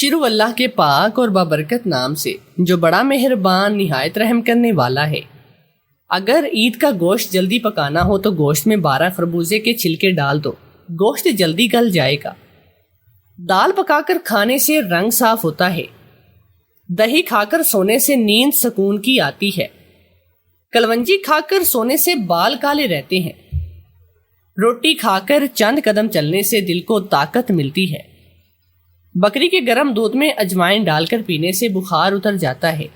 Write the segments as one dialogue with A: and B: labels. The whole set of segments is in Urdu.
A: شروع اللہ کے پاک اور بابرکت نام سے جو بڑا مہربان نہایت رحم کرنے والا ہے۔ اگر عید کا گوشت جلدی پکانا ہو تو گوشت میں 12 خربوزے کے چھلکے ڈال دو، گوشت جلدی گل جائے گا۔ دال پکا کر کھانے سے رنگ صاف ہوتا ہے۔ دہی کھا کر سونے سے نیند سکون کی آتی ہے۔ کلونجی کھا کر سونے سے بال کالے رہتے ہیں۔ روٹی کھا کر چند قدم چلنے سے دل کو طاقت ملتی ہے۔ بکری کے گرم دودھ میں اجوائن ڈال کر پینے سے بخار اتر جاتا ہے۔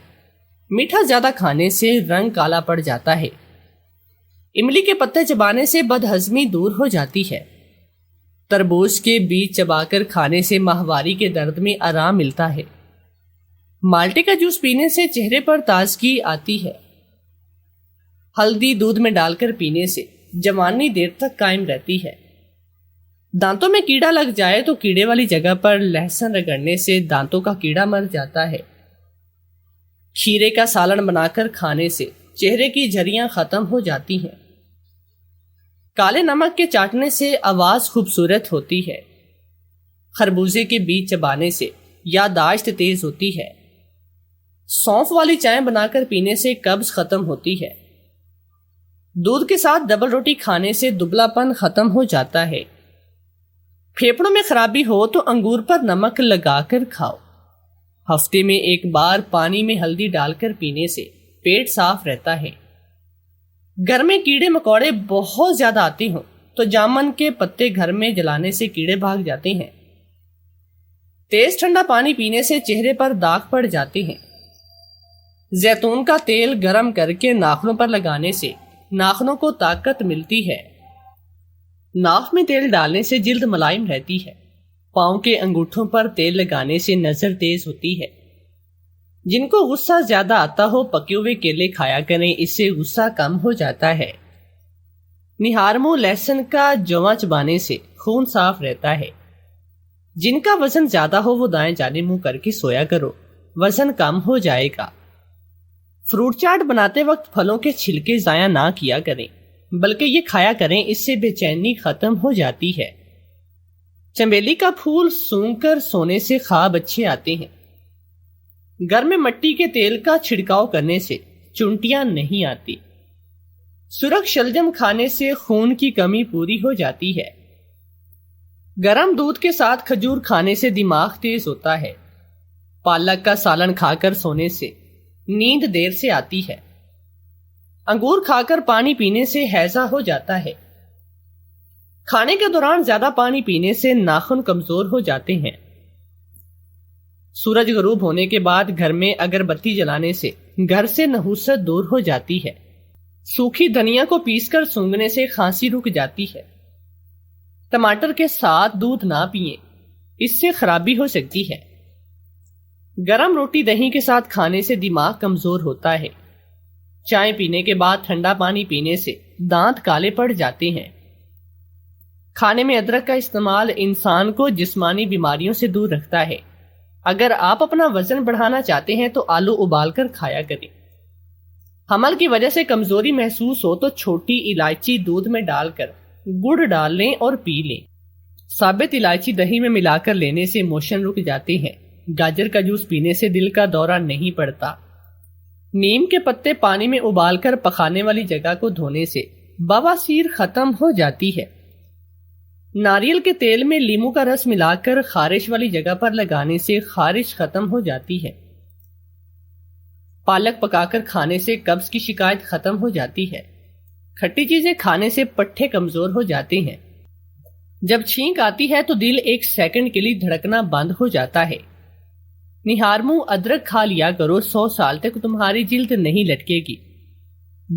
A: میٹھا زیادہ کھانے سے رنگ کالا پڑ جاتا ہے۔ املی کے پتے چبانے سے بدہضمی دور ہو جاتی ہے۔ تربوز کے بیج چبا کر کھانے سے ماہواری کے درد میں آرام ملتا ہے۔ مالٹے کا جوس پینے سے چہرے پر تازگی آتی ہے۔ ہلدی دودھ میں ڈال کر پینے سے جوانی دیر تک قائم رہتی ہے۔ دانتوں میں کیڑا لگ جائے تو کیڑے والی جگہ پر لہسن رگڑنے سے دانتوں کا کیڑا مر جاتا ہے۔ کھیرے کا سالن بنا کر کھانے سے چہرے کی جھریاں ختم ہو جاتی ہیں۔ کالے نمک کے چاٹنے سے آواز خوبصورت ہوتی ہے۔ خربوزے کے بیج چبانے سے یادداشت تیز ہوتی ہے۔ سونف والی چائے بنا کر پینے سے قبض ختم ہوتی ہے۔ دودھ کے ساتھ ڈبل روٹی کھانے سے دبلا پن ختم ہو جاتا ہے۔ پھیپھڑوں میں خرابی ہو تو انگور پر نمک لگا کر کھاؤ۔ ہفتے میں ایک بار پانی میں ہلدی ڈال کر پینے سے پیٹ صاف رہتا ہے۔ گھر میں کیڑے مکوڑے بہت زیادہ آتے ہوں تو جامن کے پتے گھر میں جلانے سے کیڑے بھاگ جاتے ہیں۔ تیز ٹھنڈا پانی پینے سے چہرے پر داغ پڑ جاتے ہیں۔ زیتون کا تیل گرم کر کے ناخنوں پر لگانے سے ناخنوں کو طاقت ملتی ہے۔ ناف میں تیل ڈالنے سے جلد ملائم رہتی ہے۔ پاؤں کے انگوٹھوں پر تیل لگانے سے نظر تیز ہوتی ہے۔ جن کو غصہ زیادہ آتا ہو پکے ہوئے کیلے کھایا کریں، اس سے غصہ کم ہو جاتا ہے۔ نہار منہ لہسن کا جواں چبانے سے خون صاف رہتا ہے۔ جن کا وزن زیادہ ہو وہ دائیں جانب منہ کر کے سویا کرو، وزن کم ہو جائے گا۔ فروٹ چاٹ بناتے وقت پھلوں کے چھلکے ضائع نہ کیا کریں، بلکہ یہ کھایا کریں، اس سے بے چینی ختم ہو جاتی ہے۔ چنبیلی کا پھول سونگھ کر سونے سے خواب اچھے آتے ہیں۔ گھر میں مٹی کے تیل کا چھڑکاؤ کرنے سے چنٹیاں نہیں آتی۔ سرخ شلجم کھانے سے خون کی کمی پوری ہو جاتی ہے۔ گرم دودھ کے ساتھ کھجور کھانے سے دماغ تیز ہوتا ہے۔ پالک کا سالن کھا کر سونے سے نیند دیر سے آتی ہے۔ انگور کھا کر پانی پینے سے ہیضہ ہو جاتا ہے۔ کھانے کے دوران زیادہ پانی پینے سے ناخن کمزور ہو جاتے ہیں۔ سورج غروب ہونے کے بعد گھر میں اگر بتی جلانے سے گھر سے نحوست دور ہو جاتی ہے۔ سوکھی دھنیا کو پیس کر سونگھنے سے کھانسی رک جاتی ہے۔ ٹماٹر کے ساتھ دودھ نہ پئیں، اس سے خرابی ہو سکتی ہے۔ گرم روٹی دہی کے ساتھ کھانے سے دماغ کمزور ہوتا ہے۔ چائے پینے کے بعد ٹھنڈا پانی پینے سے دانت کالے پڑ جاتے ہیں۔ کھانے میں ادرک کا استعمال انسان کو جسمانی بیماریوں سے دور رکھتا ہے۔ اگر آپ اپنا وزن بڑھانا چاہتے ہیں تو آلو ابال کر کھایا کریں۔ حمل کی وجہ سے کمزوری محسوس ہو تو چھوٹی الائچی دودھ میں ڈال کر گڑ ڈال لیں اور پی لیں۔ ثابت الائچی دہی میں ملا کر لینے سے موشن رک جاتے ہیں۔ گاجر کا جوس پینے سے دل کا دورہ نہیں پڑتا۔ نیم کے پتے پانی میں ابال کر پکانے والی جگہ کو دھونے سے بواسیر ختم ہو جاتی ہے۔ ناریل کے تیل میں لیمو کا رس ملا کر خارش والی جگہ پر لگانے سے خارش ختم ہو جاتی ہے۔ پالک پکا کر کھانے سے قبض کی شکایت ختم ہو جاتی ہے۔ کھٹی چیزیں کھانے سے پٹھے کمزور ہو جاتے ہیں۔ جب چھینک آتی ہے تو دل ایک سیکنڈ کے لیے دھڑکنا بند ہو جاتا ہے۔ نہار منہ ادرک کھا لیا کرو، 100 سال تک تمہاری جلد نہیں لٹکے گی۔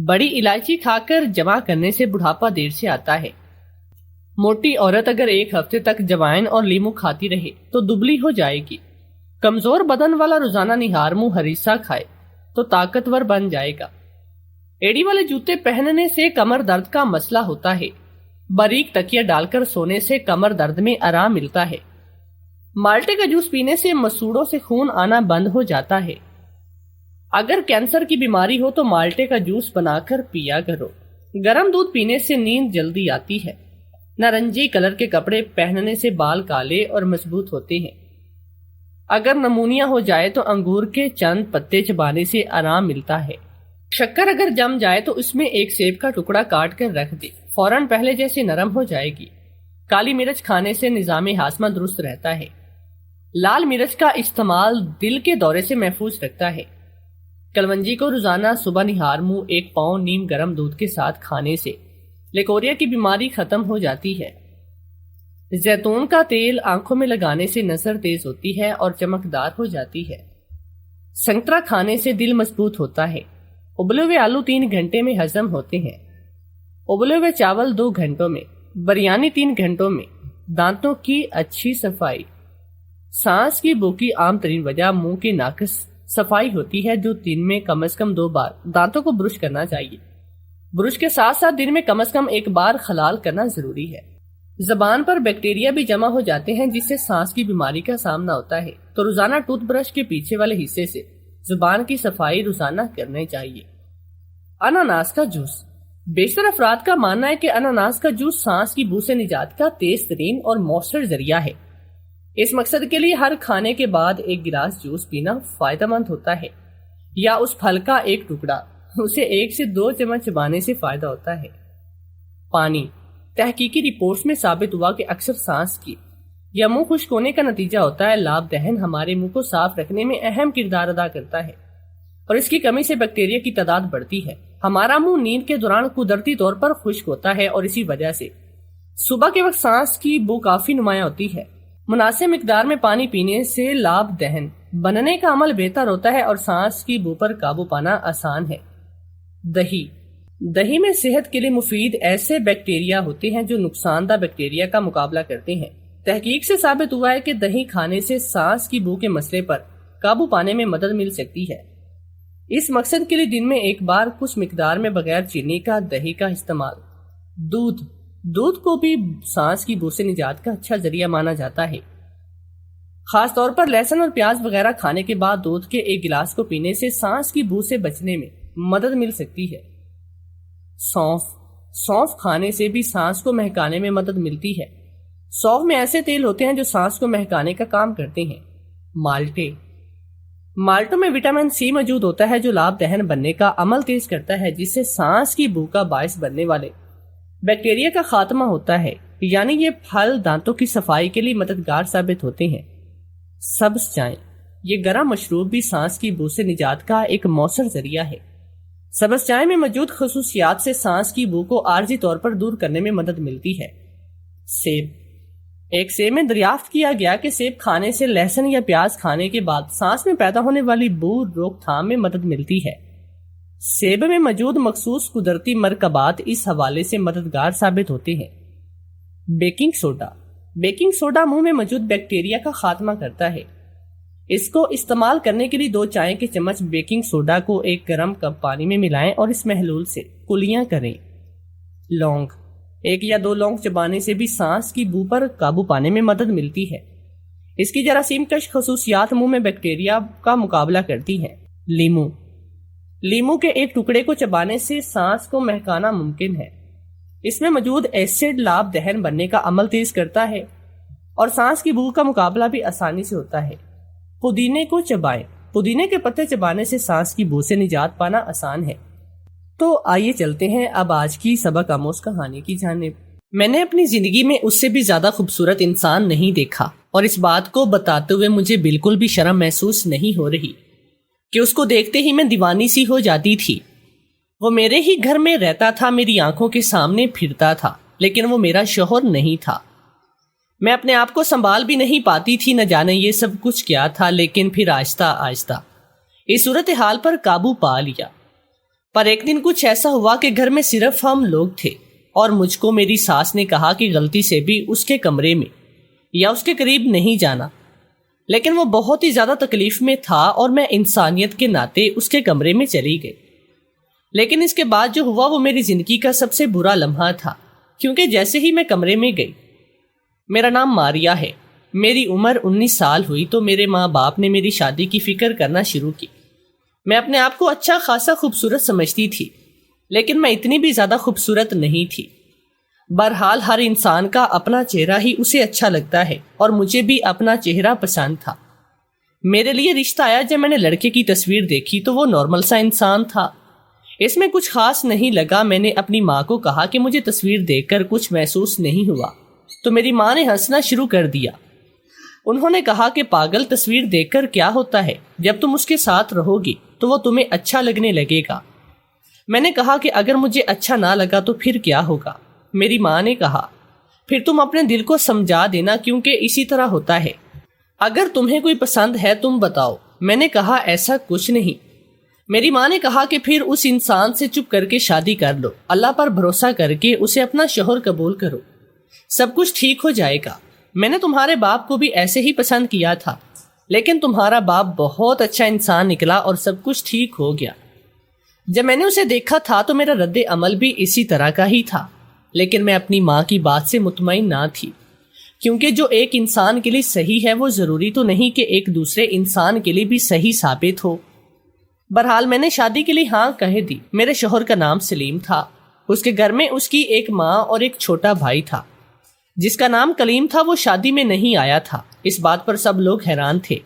A: بڑی الائچی کھا کر جمع کرنے سے بڑھاپا دیر سے آتا ہے۔ موٹی عورت اگر ایک ہفتے تک جوائن اور لیمو کھاتی رہے تو دبلی ہو جائے گی۔ کمزور بدن والا روزانہ نہار منہ ہریسہ کھائے تو طاقتور بن جائے گا۔ ایڑی والے جوتے پہننے سے کمر درد کا مسئلہ ہوتا ہے۔ باریک تکیہ ڈال کر سونے سے کمر درد میں آرام ملتا ہے۔ مالٹے کا جوس پینے سے مسوڑوں سے خون آنا بند ہو جاتا ہے۔ اگر کینسر کی بیماری ہو تو مالٹے کا جوس بنا کر پیا کرو۔ گرم دودھ پینے سے نیند جلدی آتی ہے۔ نارنجی کلر کے کپڑے پہننے سے بال کالے اور مضبوط ہوتے ہیں۔ اگر نمونیا ہو جائے تو انگور کے چند پتے چبانے سے آرام ملتا ہے۔ شکر اگر جم جائے تو اس میں ایک سیب کا ٹکڑا کاٹ کر رکھ دے، فوراً پہلے جیسے نرم ہو جائے گی۔ کالی مرچ کھانے سے نظام ہاضمہ درست رہتا ہے۔ لال مرچ کا استعمال دل کے دورے سے محفوظ رکھتا ہے۔ کلونجی کو روزانہ صبح نہار منہ 1 پاؤ نیم گرم دودھ کے ساتھ کھانے سے لیکوریا کی بیماری ختم ہو جاتی ہے۔ زیتون کا تیل آنکھوں میں لگانے سے نظر تیز ہوتی ہے اور چمکدار ہو جاتی ہے۔ سنترا کھانے سے دل مضبوط ہوتا ہے۔ ابلے ہوئے آلو 3 گھنٹے میں ہضم ہوتے ہیں۔ ابلے ہوئے چاول 2 گھنٹوں میں، بریانی 3 گھنٹوں میں۔ دانتوں کی اچھی صفائی۔ سانس کی بو کی عام ترین وجہ منہ کی ناقص صفائی ہوتی ہے، جو دن میں کم از کم 2 بار دانتوں کو برش کرنا چاہیے۔ برش کے ساتھ ساتھ دن میں کم از کم 1 بار خلال کرنا ضروری ہے۔ زبان پر بیکٹیریا بھی جمع ہو جاتے ہیں جس سے سانس کی بیماری کا سامنا ہوتا ہے، تو روزانہ ٹوتھ برش کے پیچھے والے حصے سے زبان کی صفائی روزانہ کرنے چاہیے۔ اناناس کا جوس۔ بیشتر افراد کا ماننا ہے کہ اناناس کا جوس سانس کی بو سے نجات کا تیز ترین اور مؤثر ذریعہ ہے۔ اس مقصد کے لیے ہر کھانے کے بعد 1 گلاس جوس پینا فائدہ مند ہوتا ہے، یا اس پھل کا ایک ٹکڑا، اسے 1 سے 2 چمچ چبانے سے فائدہ ہوتا ہے۔ پانی۔ تحقیقی رپورٹس میں ثابت ہوا کہ اکثر سانس کی یا منہ خشک ہونے کا نتیجہ ہوتا ہے۔ لاب دہن ہمارے منہ کو صاف رکھنے میں اہم کردار ادا کرتا ہے، اور اس کی کمی سے بیکٹیریا کی تعداد بڑھتی ہے۔ ہمارا منہ نیند کے دوران قدرتی طور پر خشک ہوتا ہے، اور اسی وجہ سے صبح کے وقت سانس کی بو کافی نمایاں ہوتی ہے۔ مناسب مقدار میں پانی پینے سے لاب دہن بننے کا عمل بہتر ہوتا ہے اور سانس کی بو پر قابو پانا آسان ہے۔ دہی۔ دہی میں صحت کے لیے مفید ایسے بیکٹیریا ہوتے ہیں جو نقصان دہ بیکٹیریا کا مقابلہ کرتے ہیں۔ تحقیق سے ثابت ہوا ہے کہ دہی کھانے سے سانس کی بو کے مسئلے پر قابو پانے میں مدد مل سکتی ہے۔ اس مقصد کے لیے دن میں 1 بار کچھ مقدار میں بغیر چینی کا دہی کا استعمال۔ دودھ کو بھی سانس کی بو سے نجات کا اچھا ذریعہ مانا جاتا ہے۔ خاص طور پر لہسن اور پیاز وغیرہ کھانے کے بعد دودھ کے 1 گلاس کو پینے سے سانس کی بو سے بچنے میں مدد مل سکتی ہے۔ سونف کھانے سے بھی سانس کو مہکانے میں مدد ملتی ہے۔ سونف میں ایسے تیل ہوتے ہیں جو سانس کو مہکانے کا کام کرتے ہیں۔ مالٹوں میں وٹامن سی موجود ہوتا ہے جو لاب دہن بننے کا عمل تیز کرتا ہے، جس سے سانس کی بو کا باعث بننے والے بیکٹیریا کا خاتمہ ہوتا ہے، یعنی یہ پھل دانتوں کی صفائی کے لیے مددگار ثابت ہوتے ہیں۔ سبز چائے۔ یہ گرم مشروب بھی سانس کی بو سے نجات کا ایک مؤثر ذریعہ ہے۔ سبز چائے میں موجود خصوصیات سے سانس کی بو کو عارضی طور پر دور کرنے میں مدد ملتی ہے۔ سیب۔ ایک سیب میں دریافت کیا گیا کہ سیب کھانے سے لہسن یا پیاز کھانے کے بعد سانس میں پیدا ہونے والی بو روک تھام میں مدد ملتی ہے۔ سیب میں موجود مخصوص قدرتی مرکبات اس حوالے سے مددگار ثابت ہوتے ہیں۔ Baking soda. بیکنگ سوڈا منہ میں موجود بیکٹیریا کا خاتمہ کرتا ہے۔ اس کو استعمال کرنے کے لیے 2 چائے کے چمچ بیکنگ سوڈا کو 1 گرم کپ پانی میں ملائیں اور اس محلول سے کلیاں کریں۔ لونگ۔ 1 یا 2 لونگ چبانے سے بھی سانس کی بو پر قابو پانے میں مدد ملتی ہے۔ اس کی جراثیم کش خصوصیات منہ میں بیکٹیریا کا مقابلہ کرتی ہیں۔ لیمو کے 1 ٹکڑے کو چبانے سے سانس کو مہکانا ممکن ہے۔ اس میں موجود ایسڈ لاب دہن بننے کا عمل تیز کرتا ہے اور سانس کی بو کا مقابلہ بھی آسانی سے ہوتا ہے۔ پودینے کو چبائیں۔ پودینے کے پتے چبانے سے سانس کی بو سے نجات پانا آسان ہے۔ تو آئیے چلتے ہیں اب آج کی سبق آموز کہانی کی جانب۔ میں نے اپنی زندگی میں اس سے بھی زیادہ خوبصورت انسان نہیں دیکھا، اور اس بات کو بتاتے ہوئے مجھے بالکل بھی شرم محسوس نہیں ہو رہی کہ اس کو دیکھتے ہی میں دیوانی سی ہو جاتی تھی۔ وہ میرے ہی گھر میں رہتا تھا، میری آنکھوں کے سامنے پھرتا تھا، لیکن وہ میرا شوہر نہیں تھا۔ میں اپنے آپ کو سنبھال بھی نہیں پاتی تھی، نہ جانے یہ سب کچھ کیا تھا، لیکن پھر آہستہ آہستہ اس صورتحال پر قابو پا لیا۔ پر ایک دن کچھ ایسا ہوا کہ گھر میں صرف ہم لوگ تھے، اور مجھ کو میری ساس نے کہا کہ غلطی سے بھی اس کے کمرے میں یا اس کے قریب نہیں جانا، لیکن وہ بہت ہی زیادہ تکلیف میں تھا اور میں انسانیت کے ناطے اس کے کمرے میں چلی گئی۔ لیکن اس کے بعد جو ہوا وہ میری زندگی کا سب سے برا لمحہ تھا، کیونکہ جیسے ہی میں کمرے میں گئی، میرا نام ماریا ہے، میری عمر 19 سال ہوئی تو میرے ماں باپ نے میری شادی کی فکر کرنا شروع کی۔ میں اپنے آپ کو اچھا خاصا خوبصورت سمجھتی تھی، لیکن میں اتنی بھی زیادہ خوبصورت نہیں تھی۔ بہرحال ہر انسان کا اپنا چہرہ ہی اسے اچھا لگتا ہے، اور مجھے بھی اپنا چہرہ پسند تھا۔ میرے لیے رشتہ آیا جب میں نے لڑکے کی تصویر دیکھی تو وہ نارمل سا انسان تھا، اس میں کچھ خاص نہیں لگا۔ میں نے اپنی ماں کو کہا کہ مجھے تصویر دیکھ کر کچھ محسوس نہیں ہوا، تو میری ماں نے ہنسنا شروع کر دیا۔ انہوں نے کہا کہ پاگل، تصویر دیکھ کر کیا ہوتا ہے، جب تم اس کے ساتھ رہو گی تو وہ تمہیں اچھا لگنے لگے گا۔ میں نے کہا کہ اگر مجھے اچھا نہ لگا تو پھر کیا ہوگا؟ میری ماں نے کہا پھر تم اپنے دل کو سمجھا دینا، کیونکہ اسی طرح ہوتا ہے، اگر تمہیں کوئی پسند ہے تم بتاؤ۔ میں نے کہا ایسا کچھ نہیں۔ میری ماں نے کہا کہ پھر اس انسان سے چپ کر کے شادی کر لو، اللہ پر بھروسہ کر کے اسے اپنا شوہر قبول کرو، سب کچھ ٹھیک ہو جائے گا۔ میں نے تمہارے باپ کو بھی ایسے ہی پسند کیا تھا، لیکن تمہارا باپ بہت اچھا انسان نکلا اور سب کچھ ٹھیک ہو گیا۔ جب میں نے اسے دیکھا تھا تو میرا رد عمل بھی اسی طرح کا ہی تھا، لیکن میں اپنی ماں کی بات سے مطمئن نہ تھی، کیونکہ جو ایک انسان کے لیے صحیح ہے وہ ضروری تو نہیں کہ ایک دوسرے انسان کے لیے بھی صحیح ثابت ہو۔ بہرحال میں نے شادی کے لیے ہاں کہہ دی۔ میرے شوہر کا نام سلیم تھا، اس کے گھر میں اس کی ایک ماں اور ایک چھوٹا بھائی تھا جس کا نام کلیم تھا۔ وہ شادی میں نہیں آیا تھا، اس بات پر سب لوگ حیران تھے۔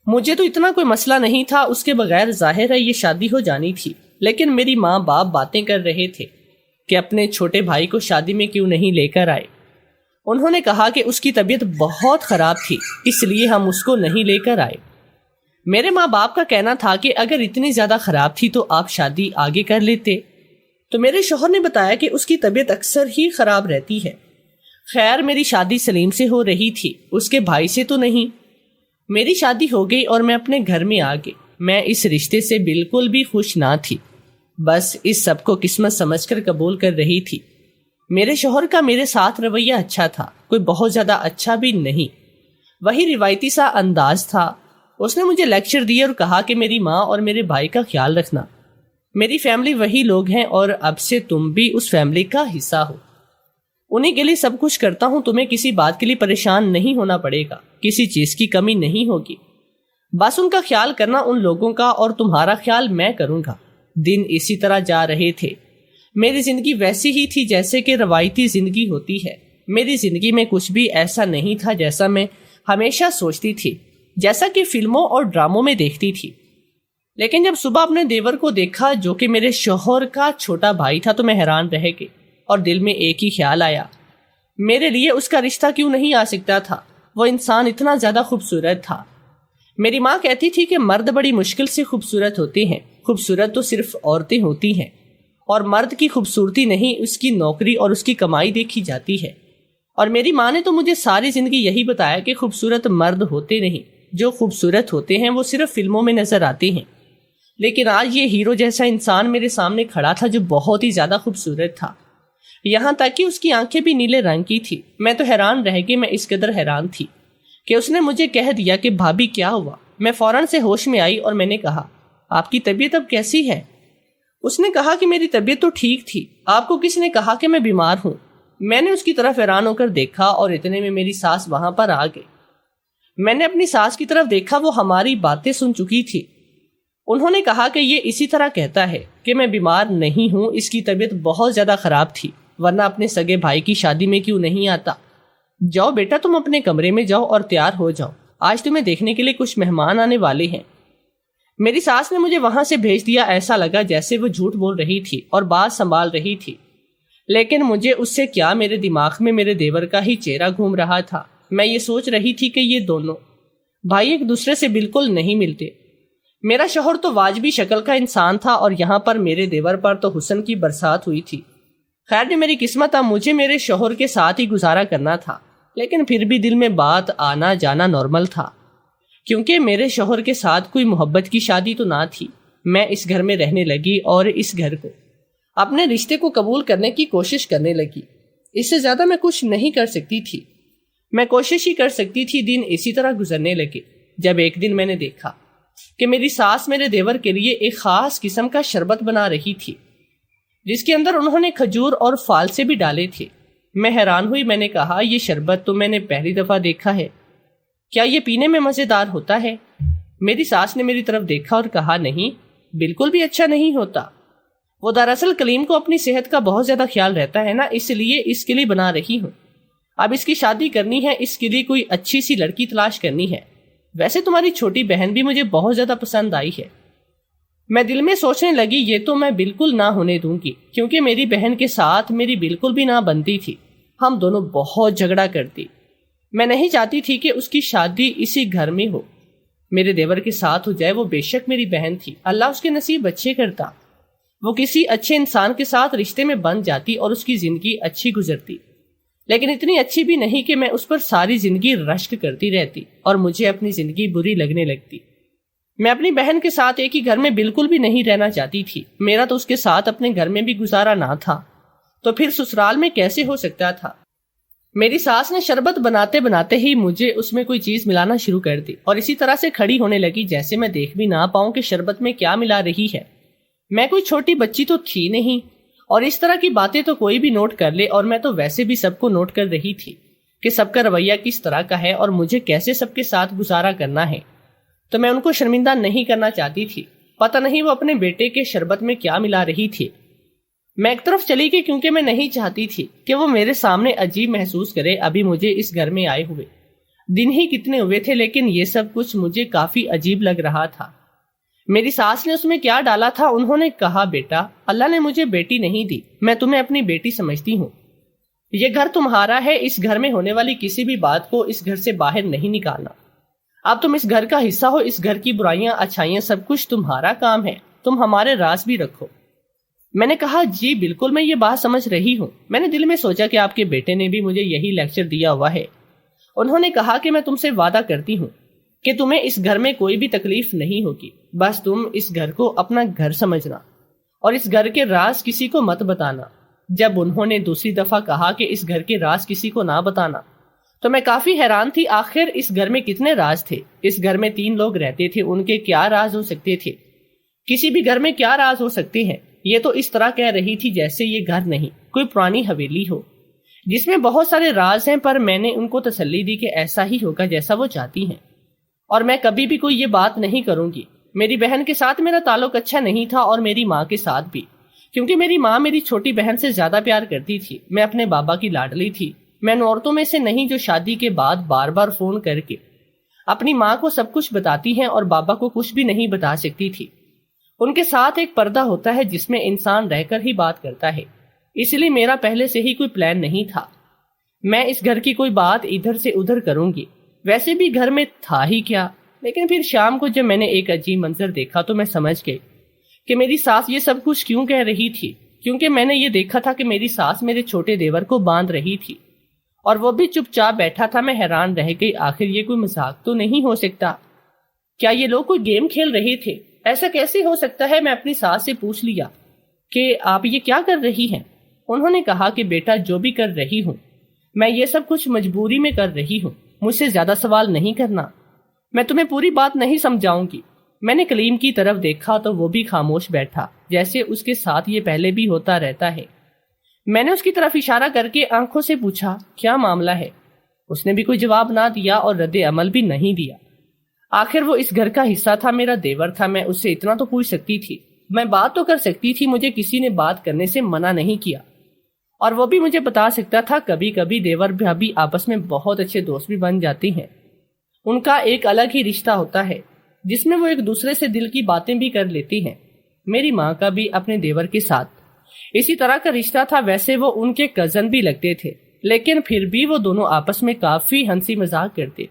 A: مجھے تو اتنا کوئی مسئلہ نہیں تھا، اس کے بغیر ظاہر ہے یہ شادی ہو جانی تھی، لیکن میری ماں باپ باتیں کر رہے تھے کہ اپنے چھوٹے بھائی کو شادی میں کیوں نہیں لے کر آئے۔ انہوں نے کہا کہ اس کی طبیعت بہت خراب تھی، اس لیے ہم اس کو نہیں لے کر آئے۔ میرے ماں باپ کا کہنا تھا کہ اگر اتنی زیادہ خراب تھی تو آپ شادی آگے کر لیتے، تو میرے شوہر نے بتایا کہ اس کی طبیعت اکثر ہی خراب رہتی ہے۔ خیر، میری شادی سلیم سے ہو رہی تھی، اس کے بھائی سے تو نہیں۔ میری شادی ہو گئی اور میں اپنے گھر میں آ گئی۔ میں اس رشتے سے بالکل بھی خوش نہ تھی، بس اس سب کو قسمت سمجھ کر قبول کر رہی تھی۔ میرے شوہر کا میرے ساتھ رویہ اچھا تھا، کوئی بہت زیادہ اچھا بھی نہیں، وہی روایتی سا انداز تھا۔ اس نے مجھے لیکچر دیا اور کہا کہ میری ماں اور میرے بھائی کا خیال رکھنا، میری فیملی وہی لوگ ہیں اور اب سے تم بھی اس فیملی کا حصہ ہو، انہی کے لیے سب کچھ کرتا ہوں، تمہیں کسی بات کے لیے پریشان نہیں ہونا پڑے گا، کسی چیز کی کمی نہیں ہوگی، بس ان کا خیال کرنا ان لوگوں کا، اور تمہارا خیال میں کروں گا۔ دن اسی طرح جا رہے تھے، میری زندگی ویسی ہی تھی جیسے کہ روایتی زندگی ہوتی ہے۔ میری زندگی میں کچھ بھی ایسا نہیں تھا جیسا میں ہمیشہ سوچتی تھی، جیسا کہ فلموں اور ڈراموں میں دیکھتی تھی۔ لیکن جب صبح اپنے دیور کو دیکھا جو کہ میرے شوہر کا چھوٹا بھائی تھا تو میں حیران رہ گئی، اور دل میں ایک ہی خیال آیا، میرے لیے اس کا رشتہ کیوں نہیں آ سکتا تھا؟ وہ انسان اتنا زیادہ خوبصورت تھا۔ میری ماں کہتی تھی کہ مرد بڑی مشکل سے خوبصورت ہوتے ہیں، خوبصورت تو صرف عورتیں ہوتی ہیں، اور مرد کی خوبصورتی نہیں، اس کی نوکری اور اس کی کمائی دیکھی جاتی ہے۔ اور میری ماں نے تو مجھے ساری زندگی یہی بتایا کہ خوبصورت مرد ہوتے نہیں، جو خوبصورت ہوتے ہیں وہ صرف فلموں میں نظر آتے ہیں۔ لیکن آج یہ ہیرو جیسا انسان میرے سامنے کھڑا تھا جو بہت ہی زیادہ خوبصورت تھا، یہاں تک کہ اس کی آنکھیں بھی نیلے رنگ کی تھی۔ میں تو حیران رہ گئی، میں اس قدر حیران تھی کہ اس نے مجھے کہہ دیا کہ بھابھی کیا ہوا؟ میں فوراً سے ہوش میں آئی اور میں نے کہا آپ کی طبیعت اب کیسی ہے؟ اس نے کہا کہ میری طبیعت تو ٹھیک تھی، آپ کو کس نے کہا کہ میں بیمار ہوں؟ میں نے اس کی طرف حیران ہو کر دیکھا اور اتنے میں میری ساس وہاں پر آ گئی۔ میں نے اپنی ساس کی طرف دیکھا، وہ ہماری باتیں سن چکی تھی۔ انہوں نے کہا کہ یہ اسی طرح کہتا ہے کہ میں بیمار نہیں ہوں، اس کی طبیعت بہت زیادہ خراب تھی، ورنہ اپنے سگے بھائی کی شادی میں کیوں نہیں آتا؟ جاؤ بیٹا، تم اپنے کمرے میں جاؤ اور تیار ہو جاؤ، آج تمہیں دیکھنے کے لیے کچھ مہمان آنے والے ہیں۔ میری ساس نے مجھے وہاں سے بھیج دیا، ایسا لگا جیسے وہ جھوٹ بول رہی تھی اور بات سنبھال رہی تھی، لیکن مجھے اس سے کیا، میرے دماغ میں میرے دیور کا ہی چہرہ گھوم رہا تھا۔ میں یہ سوچ رہی تھی کہ یہ دونوں بھائی ایک دوسرے سے بالکل نہیں ملتے۔ میرا شوہر تو واجبی شکل کا انسان تھا اور یہاں پر میرے دیور پر تو حسن کی برسات ہوئی تھی۔ خیر جو میری قسمت تھا، مجھے میرے شوہر کے ساتھ ہی گزارا کرنا تھا، لیکن پھر بھی دل میں بات آنا جانا نارمل تھا، کیونکہ میرے شوہر کے ساتھ کوئی محبت کی شادی تو نہ تھی۔ میں اس گھر میں رہنے لگی اور اس گھر کو، اپنے رشتے کو قبول کرنے کی کوشش کرنے لگی۔ اس سے زیادہ میں کچھ نہیں کر سکتی تھی، میں کوشش ہی کر سکتی تھی۔ دن اسی طرح گزرنے لگے جب ایک دن میں نے دیکھا کہ میری ساس میرے دیور کے لیے ایک خاص قسم کا شربت بنا رہی تھی، جس کے اندر انہوں نے کھجور اور فالسے بھی ڈالے تھے۔ میں حیران ہوئی، میں نے کہا یہ شربت تو میں نے پہلی دفعہ دیکھا ہے، کیا یہ پینے میں مزیدار ہوتا ہے؟ میری ساس نے میری طرف دیکھا اور کہا نہیں، بالکل بھی اچھا نہیں ہوتا۔ وہ دراصل کلیم کو اپنی صحت کا بہت زیادہ خیال رہتا ہے نا، اس لیے اس کے لیے بنا رہی ہوں۔ اب اس کی شادی کرنی ہے، اس کے لیے کوئی اچھی سی لڑکی تلاش کرنی ہے۔ ویسے تمہاری چھوٹی بہن بھی مجھے بہت زیادہ پسند آئی ہے۔ میں دل میں سوچنے لگی یہ تو میں بالکل نہ ہونے دوں گی، کیونکہ میری بہن کے ساتھ میری بالکل بھی نہ بنتی تھی، ہم دونوں بہت جھگڑا کرتی۔ میں نہیں چاہتی تھی کہ اس کی شادی اسی گھر میں ہو، میرے دیور کے ساتھ ہو جائے۔ وہ بے شک میری بہن تھی، اللہ اس کے نصیب اچھے کرتا، وہ کسی اچھے انسان کے ساتھ رشتے میں بن جاتی اور اس کی زندگی اچھی گزرتی، لیکن اتنی اچھی بھی نہیں کہ میں اس پر ساری زندگی رشک کرتی رہتی اور مجھے اپنی زندگی بری لگنے لگتی۔ میں اپنی بہن کے ساتھ ایک ہی گھر میں بالکل بھی نہیں رہنا چاہتی تھی، میرا تو اس کے ساتھ اپنے گھر میں بھی گزارا نہ تھا، تو پھر سسرال میں کیسے ہو سکتا تھا؟ میری ساس نے شربت بناتے بناتے ہی مجھے اس میں کوئی چیز ملانا شروع کر دی اور اسی طرح سے کھڑی ہونے لگی جیسے میں دیکھ بھی نہ پاؤں کہ شربت میں کیا ملا رہی ہے۔ میں کوئی چھوٹی بچی تو تھی نہیں، اور اس طرح کی باتیں تو کوئی بھی نوٹ کر لے، اور میں تو ویسے بھی سب کو نوٹ کر رہی تھی کہ سب کا رویہ کس طرح کا ہے اور مجھے کیسے سب کے ساتھ گزارا کرنا ہے، تو میں ان کو شرمندہ نہیں کرنا چاہتی تھی۔ پتہ نہیں وہ اپنے بیٹے کے شربت میں کیا ملا رہی تھی۔ میں ایک طرف چلی گئی کیونکہ میں نہیں چاہتی تھی کہ وہ میرے سامنے عجیب محسوس کرے ابھی مجھے اس گھر میں آئے ہوئے۔ دن ہی کتنے ہوئے تھے لیکن یہ سب کچھ مجھے کافی عجیب لگ رہا تھا۔ میری ساس نے اس میں کیا ڈالا تھا؟ انہوں نے کہا بیٹا اللہ نے مجھے بیٹی نہیں دی، میں تمہیں اپنی بیٹی سمجھتی ہوں، یہ گھر تمہارا ہے، اس گھر میں ہونے والی کسی بھی بات کو اس گھر سے باہر نہیں نکالنا، اب تم اس گھر کا حصہ ہو، اس گھر کی برائیاں اچھائیاں سب کچھ تمہارا کام ہے، تم ہمارے راز بھی رکھو۔ میں نے کہا جی بالکل میں یہ بات سمجھ رہی ہوں۔ میں نے دل میں سوچا کہ آپ کے بیٹے نے بھی مجھے یہی لیکچر دیا ہوا ہے۔ انہوں نے کہا کہ میں تم سے وعدہ کرتی ہوں کہ تمہیں اس گھر میں کوئی بھی تکلیف نہیں ہوگی، بس تم اس گھر کو اپنا گھر سمجھنا اور اس گھر کے راز کسی کو مت بتانا۔ جب انہوں نے دوسری دفعہ کہا کہ اس گھر کے راز کسی کو نہ بتانا تو میں کافی حیران تھی، آخر اس گھر میں کتنے راز تھے؟ اس گھر میں 3 لوگ رہتے تھے، ان کے کیا راز ہو سکتے تھے؟ کسی بھی گھر میں کیا راز ہو سکتے ہیں؟ یہ تو اس طرح کہہ رہی تھی جیسے یہ گھر نہیں کوئی پرانی حویلی ہو جس میں بہت سارے راز ہیں، پر میں نے ان کو تسلی دی کہ ایسا ہی ہوگا جیسا وہ چاہتی ہیں، اور میں کبھی بھی کوئی یہ بات نہیں کروں گی۔ میری بہن کے ساتھ میرا تعلق اچھا نہیں تھا اور میری ماں کے ساتھ بھی، کیونکہ میری ماں میری چھوٹی بہن سے زیادہ پیار کرتی تھی۔ میں اپنے بابا کی لاڈلی تھی، میں ان عورتوں میں سے نہیں جو شادی کے بعد بار بار فون کر کے اپنی ماں کو سب کچھ بتاتی ہیں اور بابا کو کچھ بھی نہیں بتا سکتی تھی۔ ان کے ساتھ ایک پردہ ہوتا ہے جس میں انسان رہ کر ہی بات کرتا ہے، اس لیے میرا پہلے سے ہی کوئی پلان نہیں تھا میں اس گھر کی کوئی بات ادھر سے ادھر کروں گی۔ ویسے بھی گھر میں تھا ہی کیا، لیکن پھر شام کو جب میں نے ایک عجیب منظر دیکھا تو میں سمجھ گئی کہ میری ساس یہ سب کچھ کیوں کہہ رہی تھی، کیونکہ میں نے یہ دیکھا تھا کہ میری ساس میرے چھوٹے دیور کو باندھ رہی تھی اور وہ بھی چپ چاپ بیٹھا تھا۔ میں حیران رہ گئی، آخر یہ کوئی مذاق تو نہیں ہو سکتا؟ کیا یہ لوگ کوئی گیم کھیل رہے تھے؟ ایسا کیسے ہو سکتا ہے؟ میں اپنی ساس سے پوچھ لیا کہ آپ یہ کیا کر رہی ہیں؟ انہوں نے کہا کہ بیٹا جو بھی کر رہی ہوں میں یہ سب کچھ مجبوری میں کر رہی ہوں، مجھ سے زیادہ سوال نہیں کرنا، میں تمہیں پوری بات نہیں سمجھاؤں گی۔ میں نے کلیم کی طرف دیکھا تو وہ بھی خاموش بیٹھا، جیسے اس کے ساتھ یہ پہلے بھی ہوتا رہتا ہے۔ میں نے اس کی طرف اشارہ کر کے آنکھوں سے پوچھا کیا معاملہ ہے؟ اس نے بھی کوئی جواب نہ دیا اور رد عمل بھی نہیں دیا۔ آخر وہ اس گھر کا حصہ تھا، میرا دیور تھا، میں اس سے اتنا تو پوچھ سکتی تھی، میں بات تو کر سکتی تھی، مجھے کسی نے بات کرنے سے منع نہیں کیا، اور وہ بھی مجھے بتا سکتا تھا۔ کبھی کبھی دیور بھابھی آپس میں بہت اچھے دوست بھی بن جاتی ہیں، ان کا ایک الگ ہی رشتہ ہوتا ہے جس میں وہ ایک دوسرے سے دل کی باتیں بھی کر لیتی ہیں۔ میری ماں کا بھی اپنے دیور کے ساتھ اسی طرح کا رشتہ تھا، ویسے وہ ان کے کزن بھی لگتے تھے، لیکن پھر بھی وہ دونوں آپس میں کافی ہنسی مذاق کرتے،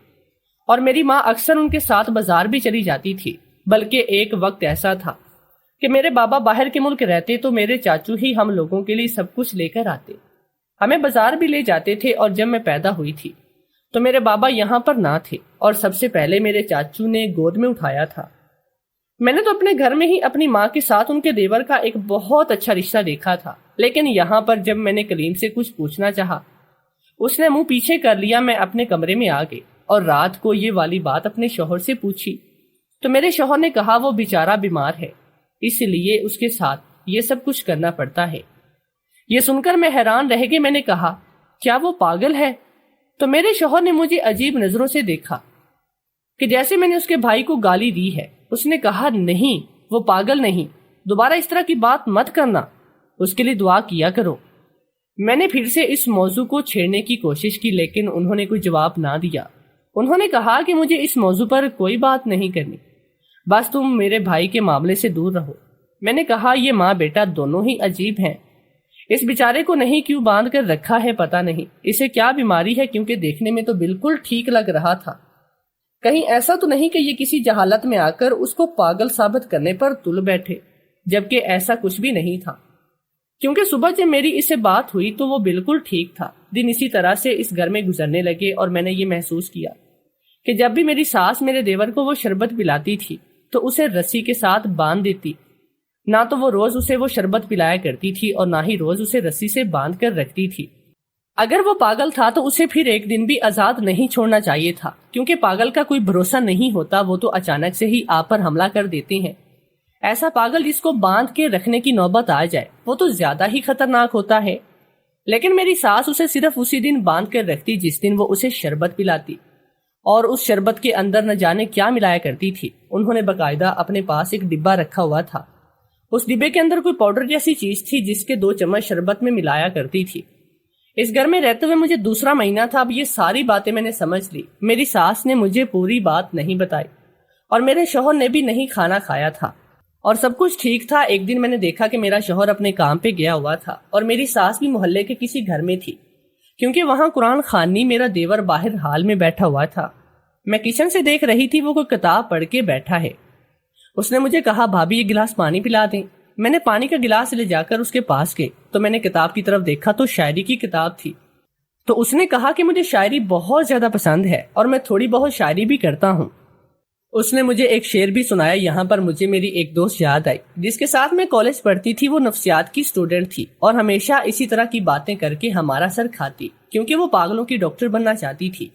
A: اور میری ماں اکثر ان کے ساتھ بازار بھی چلی جاتی تھی۔ بلکہ ایک وقت ایسا تھا کہ میرے بابا باہر کے ملک رہتے تو میرے چاچو ہی ہم لوگوں کے لیے سب کچھ لے کر آتے، ہمیں بازار بھی لے جاتے تھے، اور جب میں پیدا ہوئی تھی تو میرے بابا یہاں پر نہ تھے اور سب سے پہلے میرے چاچو نے گود میں اٹھایا تھا۔ میں نے تو اپنے گھر میں ہی اپنی ماں کے ساتھ ان کے دیور کا ایک بہت اچھا رشتہ دیکھا تھا، لیکن یہاں پر جب میں نے کلیم سے کچھ پوچھنا چاہا اس نے منہ پیچھے کر لیا۔ میں اپنے کمرے میں آ گئی اور رات کو یہ والی بات اپنے شوہر سے پوچھی تو میرے شوہر نے کہا وہ بیچارہ بیمار ہے، اس لیے اس کے ساتھ یہ سب کچھ کرنا پڑتا ہے۔ یہ سن کر میں حیران رہ گئی، میں نے کہا کیا وہ پاگل ہے؟ تو میرے شوہر نے مجھے عجیب نظروں سے دیکھا کہ جیسے میں نے اس کے بھائی کو گالی دی ہے۔ اس نے کہا نہیں وہ پاگل نہیں، دوبارہ اس طرح کی بات مت کرنا، اس کے لیے دعا کیا کرو۔ میں نے پھر سے اس موضوع کو چھیڑنے کی کوشش کی لیکن انہوں نے کوئی جواب نہ دیا۔ انہوں نے کہا کہ مجھے اس موضوع پر کوئی بات نہیں کرنی، بس تم میرے بھائی کے معاملے سے دور رہو۔ میں نے کہا یہ ماں بیٹا دونوں ہی عجیب ہیں، اس بیچارے کو نہیں کیوں باندھ کر رکھا ہے پتہ نہیں، اسے کیا بیماری ہے، کیونکہ دیکھنے میں تو بالکل ٹھیک لگ رہا تھا۔ کہیں ایسا تو نہیں کہ یہ کسی جہالت میں آ کر اس کو پاگل ثابت کرنے پر تل بیٹھے، جبکہ ایسا کچھ بھی نہیں تھا، کیونکہ صبح جب میری اس سے بات ہوئی تو وہ بالکل ٹھیک تھا۔ دن اسی طرح سے اس گھر میں گزرنے لگے اور میں نے یہ محسوس کیا کہ جب بھی میری ساس میرے دیور کو وہ شربت پلاتی تھی تو اسے رسی کے ساتھ باندھ دیتی، نہ تو وہ روز اسے وہ شربت پلایا کرتی تھی اور نہ ہی روز اسے رسی سے باندھ کر رکھتی تھی۔ اگر وہ پاگل تھا تو اسے پھر ایک دن بھی آزاد نہیں چھوڑنا چاہیے تھا، کیونکہ پاگل کا کوئی بھروسہ نہیں ہوتا، وہ تو اچانک سے ہی آپ پر حملہ کر دیتے ہیں۔ ایسا پاگل جس کو باندھ کے رکھنے کی نوبت آ جائے وہ تو زیادہ ہی خطرناک ہوتا ہے۔ لیکن میری ساس اسے صرف اسی دن باندھ کر رکھتی جس دن وہ اسے شربت پلاتی، اور اس شربت کے اندر نہ جانے کیا ملایا کرتی تھی۔ انہوں نے باقاعدہ اپنے پاس ایک ڈبہ رکھا ہوا تھا، اس ڈبے کے اندر کوئی پاؤڈر جیسی چیز تھی جس کے 2 چمچ شربت میں ملایا کرتی تھی۔ اس گھر میں رہتے ہوئے مجھے دوسرا مہینہ تھا، اب یہ ساری باتیں میں نے سمجھ لی۔ میری ساس نے مجھے پوری بات نہیں بتائی اور میرے شوہر نے بھی نہیں کھانا کھایا تھا، اور سب کچھ ٹھیک تھا۔ ایک دن میں نے دیکھا کہ میرا شوہر اپنے کام پہ گیا ہوا تھا اور میری ساس بھی محلے کے کسی گھر میں تھی، کیونکہ وہاں قرآن خوانی میرا دیور باہر حال میں بیٹھا ہوا تھا۔ میں کچن سے دیکھ رہی تھی وہ کوئی کتاب پڑھ کے بیٹھا ہے۔ اس نے مجھے کہا بھابھی یہ گلاس پانی پلا دیں۔ میں نے پانی کا گلاس لے جا کر اس کے پاس گئی تو میں نے کتاب کی طرف دیکھا تو شاعری کی کتاب تھی۔ تو اس نے کہا کہ مجھے شاعری بہت زیادہ پسند ہے اور میں تھوڑی بہت شاعری بھی کرتا ہوں۔ اس نے مجھے ایک شعر بھی سنایا۔ یہاں پر مجھے میری ایک دوست یاد آئی جس کے ساتھ میں کالج پڑھتی تھی، وہ نفسیات کی اسٹوڈنٹ تھی اور ہمیشہ اسی طرح کی باتیں کر کے ہمارا سر کھاتی، کیونکہ وہ پاگلوں کی ڈاکٹر بننا چاہتی تھی۔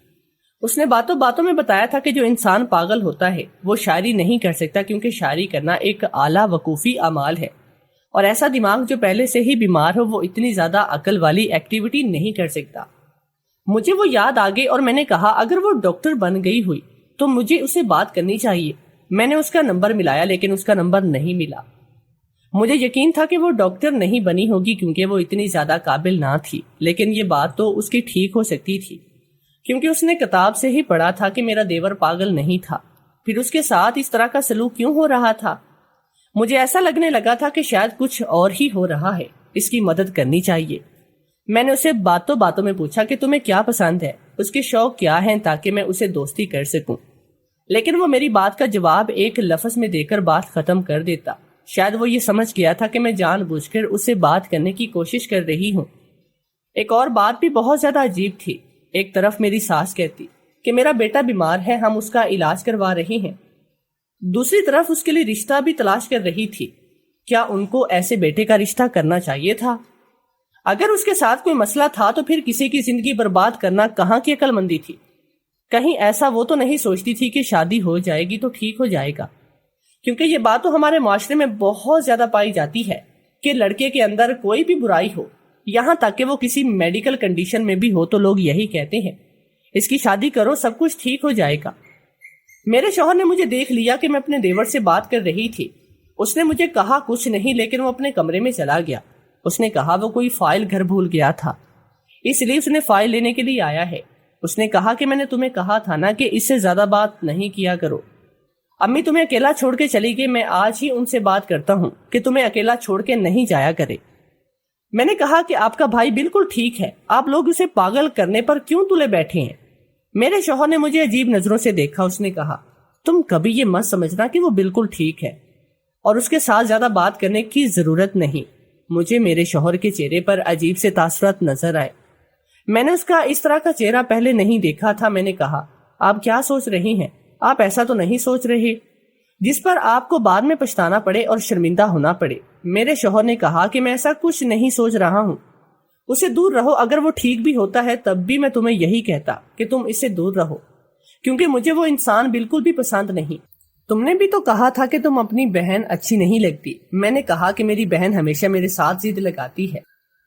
A: اس نے باتوں باتوں میں بتایا تھا کہ جو انسان پاگل ہوتا ہے وہ شاعری نہیں کر سکتا، کیونکہ شاعری کرنا ایک اعلیٰ وقوفی اعمال ہے، اور ایسا دماغ جو پہلے سے ہی بیمار ہو وہ اتنی زیادہ عقل والی ایکٹیویٹی نہیں کر سکتا۔ مجھے وہ یاد آ گئی اور میں نے کہا اگر وہ ڈاکٹر بن گئی ہوئی تو مجھے اسے بات کرنی چاہیے۔ میں نے اس کا نمبر ملایا لیکن اس کا نمبر نہیں ملا۔ مجھے یقین تھا کہ وہ ڈاکٹر نہیں بنی ہوگی کیونکہ وہ اتنی زیادہ قابل نہ تھی، لیکن یہ بات تو اس کی ٹھیک ہو سکتی تھی، کیونکہ اس نے کتاب سے ہی پڑھا تھا کہ میرا دیور پاگل نہیں تھا، پھر اس کے ساتھ اس طرح کا سلوک کیوں ہو رہا تھا؟ مجھے ایسا لگنے لگا تھا کہ شاید کچھ اور ہی ہو رہا ہے، اس کی مدد کرنی چاہیے۔ میں نے اسے باتوں باتوں میں پوچھا کہ تمہیں کیا پسند ہے، اس کے شوق کیا ہیں، تاکہ میں اسے دوستی کر سکوں، لیکن وہ میری بات کا جواب ایک لفظ میں دے کر بات ختم کر دیتا۔ شاید وہ یہ سمجھ گیا تھا کہ میں جان بوجھ کر اس سے بات کرنے کی کوشش کر رہی ہوں۔ ایک اور بات بھی بہت زیادہ عجیب تھی۔ ایک طرف میری ساس کہتی کہ میرا بیٹا بیمار ہے، ہم اس کا علاج کروا رہے ہیں، دوسری طرف اس کے لیے رشتہ بھی تلاش کر رہی تھی۔ کیا ان کو ایسے بیٹے کا رشتہ کرنا چاہیے تھا؟ اگر اس کے ساتھ کوئی مسئلہ تھا تو پھر کسی کی زندگی برباد کرنا کہاں کی عقل مندی تھی؟ کہیں ایسا وہ تو نہیں سوچتی تھی کہ شادی ہو جائے گی تو ٹھیک ہو جائے گا؟ کیونکہ یہ بات تو ہمارے معاشرے میں بہت زیادہ پائی جاتی ہے کہ لڑکے کے اندر کوئی بھی برائی ہو، یہاں تک کہ وہ کسی میڈیکل کنڈیشن میں بھی ہو تو لوگ یہی کہتے ہیں اس کی شادی کرو سب کچھ ٹھیک ہو جائے گا۔ میرے شوہر نے مجھے دیکھ لیا کہ میں اپنے دیور سے بات کر رہی تھی۔ اس نے مجھے کہا کچھ نہیں، لیکن وہ اپنے کمرے میں چلا گیا۔ اس نے کہا وہ کوئی فائل گھر بھول گیا تھا، اس لیے اس نے فائل لینے کے لیے آیا ہے۔ اس نے کہا کہ میں نے تمہیں کہا تھا نا کہ اس سے زیادہ بات نہیں کیا کرو، امی تمہیں اکیلا چھوڑ کے چلی گئی، میں آج ہی ان سے بات کرتا ہوں کہ تمہیں اکیلا چھوڑ کے نہیں جایا کرے۔ میں نے کہا کہ آپ کا بھائی بالکل ٹھیک ہے، آپ لوگ اسے پاگل کرنے پر کیوں تلے بیٹھے ہیں؟ میرے شوہر نے مجھے عجیب نظروں سے دیکھا۔ اس نے کہا تم کبھی یہ مت سمجھنا کہ وہ بالکل ٹھیک ہے اور اس کے ساتھ زیادہ بات کرنے کی ضرورت نہیں۔ مجھے میرے شوہر کے چہرے پر عجیب سے تاثرات نظر آئے۔ میں نے اس کا اس طرح کا چہرہ پہلے نہیں دیکھا تھا۔ میں نے کہا آپ کیا سوچ رہی ہیں؟ آپ ایسا تو نہیں سوچ رہے جس پر آپ کو بعد میں پچھتانا پڑے اور شرمندہ ہونا پڑے۔ میرے شوہر نے کہا کہ میں ایسا کچھ نہیں سوچ رہا ہوں، اسے دور رہو۔ اگر وہ ٹھیک بھی ہوتا ہے تب بھی میں تمہیں یہی کہتا کہ تم اس سے دور رہو، کیونکہ مجھے وہ انسان بالکل بھی پسند نہیں۔ تم نے بھی تو کہا تھا کہ تم اپنی بہن اچھی نہیں لگتی۔ میں نے کہا کہ میری بہن ہمیشہ میرے ساتھ ضد لگاتی ہے،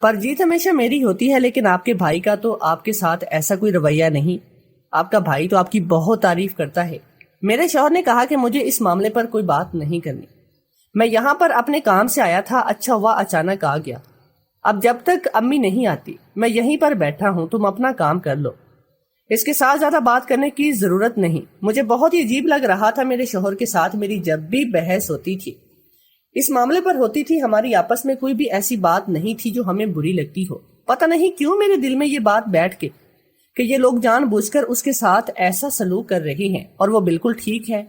A: پر جیت ہمیشہ میری ہوتی ہے، لیکن آپ کے بھائی کا تو آپ کے ساتھ ایسا کوئی رویہ نہیں۔ آپ کا بھائی تو آپ کی بہت تعریف کرتا ہے۔ میرے شوہر نے کہا کہ مجھے اس معاملے پر کوئی بات نہیں کرنی، میں یہاں پر اپنے کام سے آیا تھا، اچھا ہوا اچانک آ گیا۔ اب جب تک امی نہیں آتی میں یہیں پر بیٹھا ہوں، تم اپنا کام کر لو۔ اس کے ساتھ زیادہ بات کرنے کی ضرورت نہیں۔ مجھے بہت ہی عجیب لگ رہا تھا میرے شوہر کے ساتھ میری جب بھی بحث ہوتی تھی، اس معاملے پر ہوتی تھی، ہماری آپس میں کوئی بھی ایسی بات نہیں تھی جو ہمیں بری لگتی ہو۔ پتہ نہیں کیوں میرے دل میں یہ بات بیٹھ کے کہ یہ لوگ جان بوجھ کر اس کے ساتھ ایسا سلوک کر رہے ہیں، اور وہ بالکل ٹھیک ہے،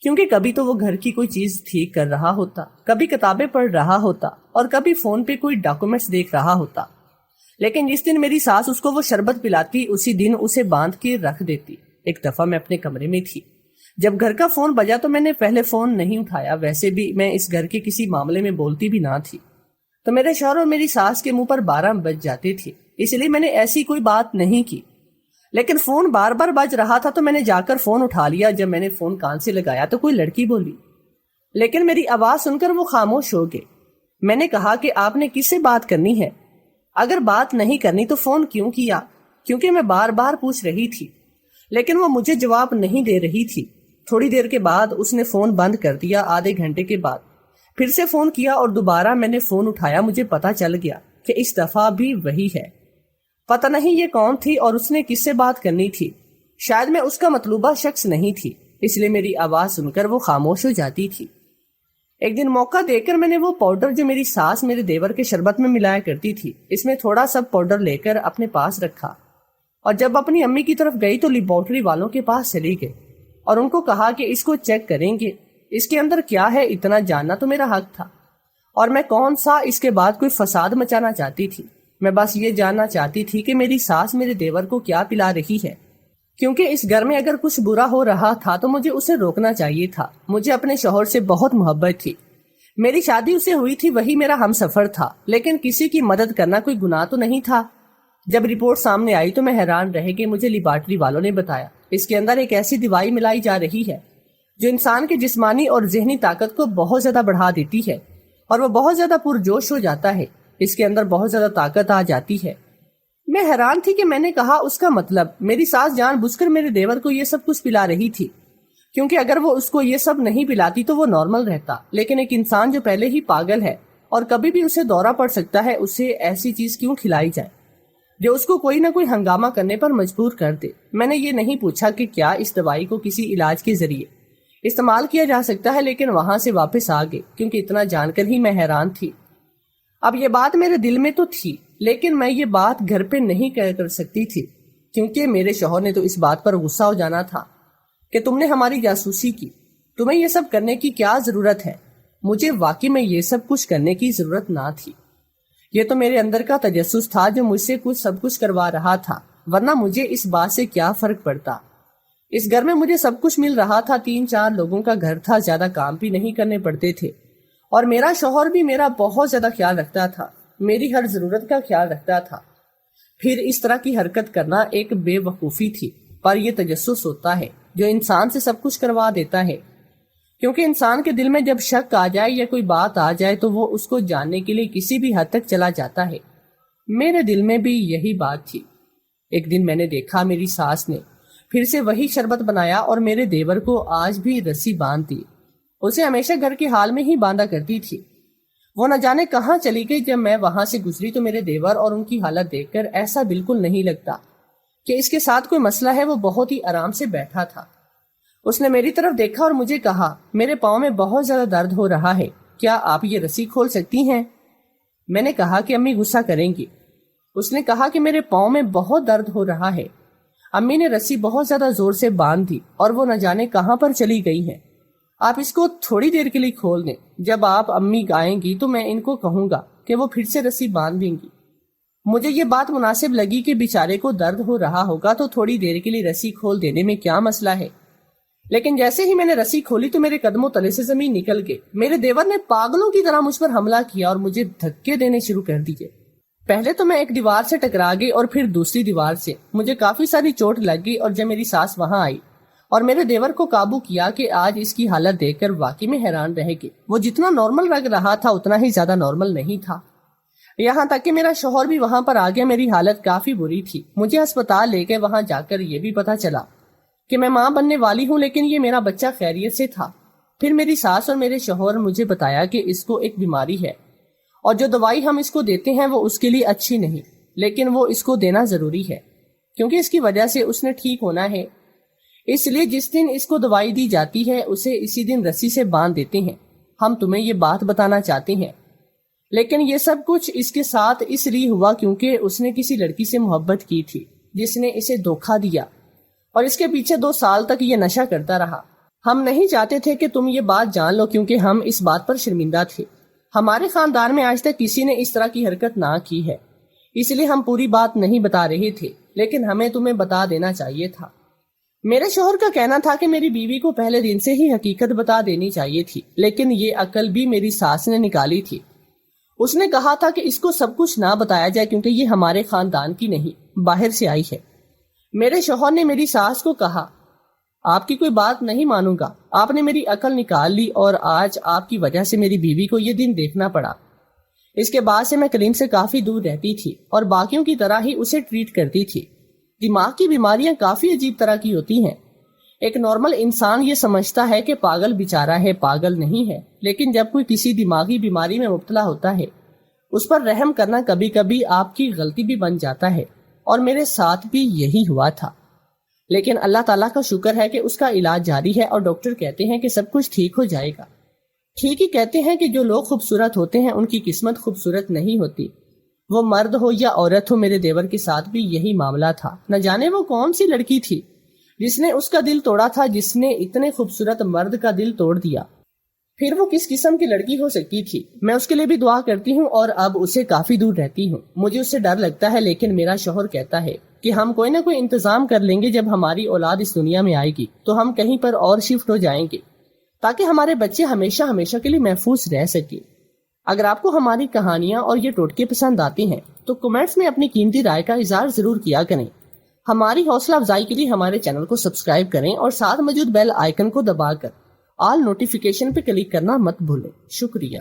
A: کیونکہ کبھی تو وہ گھر کی کوئی چیز ٹھیک کر رہا ہوتا، کبھی کتابیں پڑھ رہا ہوتا، اور کبھی فون پہ کوئی ڈاکومنٹس دیکھ رہا ہوتا۔ لیکن جس دن میری ساس اس کو وہ شربت پلاتی، اسی دن اسے باندھ کے رکھ دیتی۔ ایک دفعہ میں اپنے کمرے میں تھی، جب گھر کا فون بجا تو میں نے پہلے فون نہیں اٹھایا، ویسے بھی میں اس گھر کے کسی معاملے میں بولتی بھی نہ تھی، تو میرے شوہر اور میری ساس کے منہ پر 12 بج جاتے تھے، اس لیے میں نے ایسی کوئی بات نہیں کی۔ لیکن فون بار بار بج رہا تھا تو میں نے جا کر فون اٹھا لیا۔ جب میں نے فون کان سے لگایا تو کوئی لڑکی بولی، لیکن میری آواز سن کر وہ خاموش ہو گئے۔ میں نے کہا کہ آپ نے کس سے بات کرنی ہے؟ اگر بات نہیں کرنی تو فون کیوں کیا؟ کیونکہ میں بار بار پوچھ رہی تھی، لیکن وہ مجھے جواب نہیں دے رہی تھی۔ تھوڑی دیر کے بعد اس نے فون بند کر دیا۔ آدھے گھنٹے کے بعد پھر سے فون کیا اور دوبارہ میں نے فون اٹھایا۔ مجھے پتا چل گیا کہ اس دفعہ بھی وہی ہے۔ پتہ نہیں یہ کون تھی اور اس نے کس سے بات کرنی تھی۔ شاید میں اس کا مطلوبہ شخص نہیں تھی، اس لیے میری آواز سن کر وہ خاموش ہو جاتی تھی۔ ایک دن موقع دے کر میں نے وہ پاؤڈر جو میری ساس میرے دیور کے شربت میں ملایا کرتی تھی، اس میں تھوڑا سا پاؤڈر لے کر اپنے پاس رکھا، اور جب اپنی امی کی طرف گئی تو لیبارٹری والوں کے پاس چلی گئی اور ان کو کہا کہ اس کو چیک کریں گے، اس کے اندر کیا ہے، اتنا جاننا تو میرا حق تھا، اور میں کون سا اس کے بعد کوئی فساد مچانا چاہتی تھی۔ میں بس یہ جاننا چاہتی تھی کہ میری ساس میرے دیور کو کیا پلا رہی ہے، کیونکہ اس گھر میں اگر کچھ برا ہو رہا تھا تو مجھے اسے روکنا چاہیے تھا۔ مجھے اپنے شوہر سے بہت محبت تھی، میری شادی اسے ہوئی تھی، وہی میرا ہم سفر تھا، لیکن کسی کی مدد کرنا کوئی گناہ تو نہیں تھا۔ جب رپورٹ سامنے آئی تو میں حیران رہ کہ مجھے لیبارٹری والوں نے بتایا اس کے اندر ایک ایسی دوائی ملائی جا رہی ہے جو انسان کی جسمانی اور ذہنی طاقت کو بہت زیادہ بڑھا دیتی ہے، اور وہ بہت زیادہ پرجوش ہو جاتا ہے، اس کے اندر بہت زیادہ طاقت آ جاتی ہے۔ میں حیران تھی کہ میں نے کہا اس کا مطلب میری ساس جان بوجھ کر میرے دیور کو یہ سب کچھ پلا رہی تھی، کیونکہ اگر وہ اس کو یہ سب نہیں پلاتی تو وہ نارمل رہتا، لیکن ایک انسان جو پہلے ہی پاگل ہے اور کبھی بھی اسے دورہ پڑ سکتا ہے، اسے ایسی چیز کیوں کھلائی جائے جو اس کو کوئی نہ کوئی ہنگامہ کرنے پر مجبور کر دے۔ میں نے یہ نہیں پوچھا کہ کیا اس دوائی کو کسی علاج کے ذریعے استعمال کیا جا سکتا ہے، لیکن وہاں سے واپس آ گئے، کیونکہ اتنا جان کر ہی میں حیران تھی۔ اب یہ بات میرے دل میں تو تھی، لیکن میں یہ بات گھر پہ نہیں کر سکتی تھی، کیونکہ میرے شوہر نے تو اس بات پر غصہ ہو جانا تھا کہ تم نے ہماری جاسوسی کی، تمہیں یہ سب کرنے کی کیا ضرورت ہے؟ مجھے واقعی میں یہ سب کچھ کرنے کی ضرورت نہ تھی، یہ تو میرے اندر کا تجسس تھا جو مجھ سے سب کچھ کروا رہا تھا، ورنہ مجھے اس بات سے کیا فرق پڑتا۔ اس گھر میں مجھے سب کچھ مل رہا تھا، 3-4 لوگوں کا گھر تھا، زیادہ کام بھی نہیں کرنے پڑتے تھے، اور میرا شوہر بھی میرا بہت زیادہ خیال رکھتا تھا، میری ہر ضرورت کا خیال رکھتا تھا۔ پھر اس طرح کی حرکت کرنا ایک بے وقوفی تھی، پر یہ تجسس ہوتا ہے جو انسان سے سب کچھ کروا دیتا ہے، کیونکہ انسان کے دل میں جب شک آ جائے یا کوئی بات آ جائے تو وہ اس کو جاننے کے لیے کسی بھی حد تک چلا جاتا ہے۔ میرے دل میں بھی یہی بات تھی۔ ایک دن میں نے دیکھا میری ساس نے پھر سے وہی شربت بنایا اور میرے دیور کو آج بھی رسی باندھ دی۔ اسے ہمیشہ گھر کے حال میں ہی باندھا کرتی تھی، وہ نہ جانے کہاں چلی گئی۔ جب میں وہاں سے گزری تو میرے دیور اور ان کی حالت دیکھ کر ایسا بالکل نہیں لگتا کہ اس کے ساتھ کوئی مسئلہ ہے، وہ بہت ہی آرام سے بیٹھا تھا۔ اس نے میری طرف دیکھا اور مجھے کہا، میرے پاؤں میں بہت زیادہ درد ہو رہا ہے، کیا آپ یہ رسی کھول سکتی ہیں؟ میں نے کہا کہ امی غصہ کریں گی۔ اس نے کہا کہ میرے پاؤں میں بہت درد ہو رہا ہے۔ امی نے رسی بہت زیادہ زور سے باندھ دی اور وہ نہ جانے کہاں پر چلی گئی ہیں۔ آپ اس کو تھوڑی دیر کے لیے کھول دیں، جب آپ امی آئیں گی تو میں ان کو کہوں گا کہ وہ پھر سے رسی باندھ دیں گی۔ مجھے یہ بات مناسب لگی کہ بیچارے کو درد ہو رہا ہوگا تو تھوڑی دیر کے لیے رسی کھول دینے میں کیا مسئلہ ہے۔ لیکن جیسے ہی میں نے رسی کھولی تو میرے قدموں تلے سے زمین نکل گئے۔ میرے دیور نے پاگلوں کی طرح مجھ پر حملہ کیا اور مجھے دھکے دینے شروع کر دیے۔ پہلے تو میں ایک دیوار سے ٹکرا گئی اور پھر دوسری دیوار سے، مجھے کافی ساری چوٹ لگ گئی۔ اور جب میری ساس وہاں آئی اور میرے دیور کو قابو کیا کہ آج اس کی حالت دیکھ کر واقعی میں حیران رہ گئی۔ وہ جتنا نارمل لگ رہا تھا اتنا ہی زیادہ نارمل نہیں تھا، یہاں تک کہ میرا شوہر بھی وہاں پر آ گیا۔ میری حالت کافی بری تھی، مجھے ہسپتال لے کے وہاں جا کر یہ بھی پتا چلا کہ میں ماں بننے والی ہوں، لیکن یہ میرا بچہ خیریت سے تھا۔ پھر میری ساس اور میرے شوہر نے مجھے بتایا کہ اس کو ایک بیماری ہے اور جو دوائی ہم اس کو دیتے ہیں وہ اس کے لیے اچھی نہیں، لیکن وہ اس کو دینا ضروری ہے کیونکہ اس کی وجہ سے اس نے ٹھیک ہونا ہے، اس لیے جس دن اس کو دوائی دی جاتی ہے اسے اسی دن رسی سے باندھ دیتے ہیں۔ ہم تمہیں یہ بات بتانا چاہتے ہیں، لیکن یہ سب کچھ اس کے ساتھ اس لیے ہوا کیونکہ اس نے کسی لڑکی سے محبت کی تھی جس نے اسے دھوکہ دیا، اور اس کے پیچھے 2 سال تک یہ نشہ کرتا رہا۔ ہم نہیں چاہتے تھے کہ تم یہ بات جان لو کیونکہ ہم اس بات پر شرمندہ تھے۔ ہمارے خاندان میں آج تک کسی نے اس طرح کی حرکت نہ کی ہے، اس لیے ہم پوری بات نہیں بتا رہے تھے، لیکن ہمیں تمہیں بتا دینا چاہیے تھا۔ میرے شوہر کا کہنا تھا کہ میری بیوی کو پہلے دن سے ہی حقیقت بتا دینی چاہیے تھی، لیکن یہ عقل بھی میری ساس نے نکالی تھی۔ اس نے کہا تھا کہ اس کو سب کچھ نہ بتایا جائے کیونکہ یہ ہمارے خاندان کی نہیں، باہر سے آئی ہے۔ میرے شوہر نے میری ساس کو کہا، آپ کی کوئی بات نہیں مانوں گا، آپ نے میری عقل نکال لی اور آج آپ کی وجہ سے میری بیوی کو یہ دن دیکھنا پڑا۔ اس کے بعد سے میں کلیم سے کافی دور رہتی تھی اور باقیوں کی طرح ہی اسے ٹریٹ کرتی تھی۔ دماغ کی بیماریاں کافی عجیب طرح کی ہوتی ہیں۔ ایک نارمل انسان یہ سمجھتا ہے کہ پاگل بیچارہ ہے، پاگل نہیں ہے، لیکن جب کوئی کسی دماغی بیماری میں مبتلا ہوتا ہے اس پر رحم کرنا کبھی کبھی آپ کی غلطی بھی بن جاتا ہے، اور میرے ساتھ بھی یہی ہوا تھا۔ لیکن اللہ تعالیٰ کا شکر ہے کہ اس کا علاج جاری ہے اور ڈاکٹر کہتے ہیں کہ سب کچھ ٹھیک ہو جائے گا۔ ٹھیک ہی کہتے ہیں کہ جو لوگ خوبصورت ہوتے ہیں ان کی قسمت خوبصورت نہیں ہوتی، وہ مرد ہو یا عورت ہو۔ میرے دیور کے ساتھ بھی یہی معاملہ تھا۔ نہ جانے وہ کون سی لڑکی تھی جس نے اس کا دل توڑا تھا، جس نے اتنے خوبصورت مرد کا دل توڑ دیا۔ پھر وہ کس قسم کی لڑکی ہو سکتی تھی؟ میں اس کے لیے بھی دعا کرتی ہوں اور اب اسے کافی دور رہتی ہوں۔ مجھے اس سے ڈر لگتا ہے، لیکن میرا شوہر کہتا ہے کہ ہم کوئی نہ کوئی انتظام کر لیں گے۔ جب ہماری اولاد اس دنیا میں آئے گی تو ہم کہیں پر اور شفٹ ہو جائیں گے تاکہ ہمارے بچے ہمیشہ ہمیشہ کے لیے محفوظ رہ سکیں۔ اگر آپ کو ہماری کہانیاں اور یہ ٹوٹکے پسند آتے ہیں تو کمنٹس میں اپنی قیمتی رائے کا اظہار ضرور کیا کریں۔ ہماری حوصلہ افزائی کے لیے ہمارے چینل کو سبسکرائب کریں اور ساتھ موجود بیل آئیکن کو دبا کر آل نوٹیفیکیشن پہ کلک کرنا مت بھولیں۔ شکریہ۔